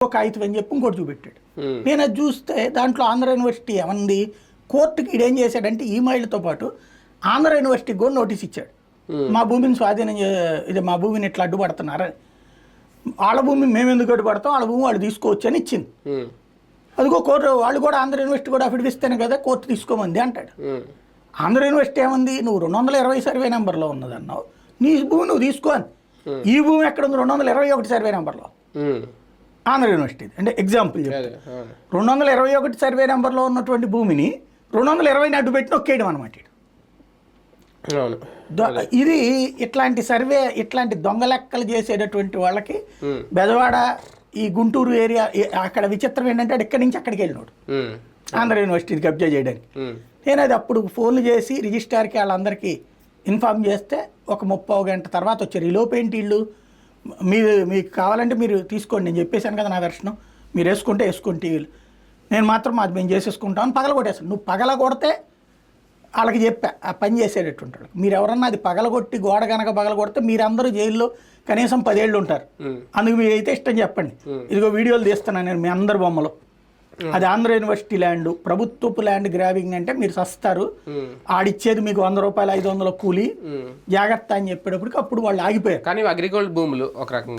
ఒక కాగితం అని చెప్పి ఇంకోటి చూపెట్టాడు. నేను అది చూస్తే దాంట్లో ఆంధ్ర యూనివర్సిటీ ఏమంది, కోర్టుకి ఇదేం చేశాడంటే ఈమెయిల్తో పాటు ఆంధ్ర యూనివర్సిటీకి కూడా నోటీస్ ఇచ్చాడు. మా భూమిని స్వాధీనం ఇది మా భూమిని ఇట్లా అడ్డుపడుతున్నారని. వాళ్ళ భూమిని మేము ఎందుకు అడ్డుపడతాం, వాళ్ళ భూమి వాళ్ళు తీసుకోవచ్చు అని ఇచ్చింది. అదిగో కోర్టు వాళ్ళు కూడా ఆంధ్ర యూనివర్సిటీ కూడా అఫిడవిట్ ఇస్తేనే కదా కోర్టు తీసుకోమంది అంటాడు. ఆంధ్ర యూనివర్సిటీ ఏమంది, నువ్వు 220 సర్వే నెంబర్లో ఉన్నదన్నావు, నీ భూమి నువ్వు తీసుకో అని. ఈ భూమి ఎక్కడ ఉంది, 221 సర్వే నెంబర్లో ఆంధ్ర యూనివర్సిటీ. అంటే ఎగ్జాంపుల్ చెప్తాను, 221 సర్వే నెంబర్లో ఉన్నటువంటి భూమిని 220ని అడ్డు పెట్టి నొక్కేయడం అనమాట. ఇది ఇట్లాంటి సర్వే, ఇట్లాంటి దొంగ లెక్కలు చేసేటటువంటి వాళ్ళకి బెజవాడ ఈ గుంటూరు ఏరియా అక్కడ విచిత్రం ఏంటంటే ఇక్కడి నుంచి అక్కడికి వెళ్ళినాడు ఆంధ్ర యూనివర్సిటీకి కబ్జా చేయడానికి. నేను అది అప్పుడు ఫోన్లు చేసి రిజిస్ట్రార్కి వాళ్ళందరికీ ఇన్ఫార్మ్ చేస్తే ఒక 30 గంట తర్వాత వచ్చారు. ఈ లోపేంటి వీళ్ళు, మీకు కావాలంటే మీరు తీసుకోండి, నేను చెప్పేశాను కదా నా వెర్షను, మీరు వేసుకుంటే వేసుకుంటే వీళ్ళు, నేను మాత్రం అది మేము చేసేసుకుంటామని పగలగొట్టేస్తాను. నువ్వు పగలగొడితే వాళ్ళకి చెప్పా ఆ పని చేసేటట్టుంటాడు. మీరు ఎవరన్నా అది పగలగొట్టి గోడ కనుక పగలగొడితే మీరందరూ జైల్లో కనీసం 10 ఏళ్ళు ఉంటారు. అందుకు మీరు అయితే ఇష్టం చెప్పండి, ఇదిగో వీడియోలు తీస్తున్నాను నేను మీ అందరి బొమ్మలు. అది ఆంధ్ర యూనివర్సిటీ ల్యాండ్, ప్రభుత్వపు ల్యాండ్ గ్రాబింగ్ అంటే మీరు సస్తారు, ఆడిచ్చేది మీకు 100 రూపాయలు 500 కూలి, జాగ్రత్త అని చెప్పేటప్పటికి అప్పుడు వాళ్ళు ఆగిపోయారు. కానీ అగ్రికల్చర్ భూములు ఒక రకంగా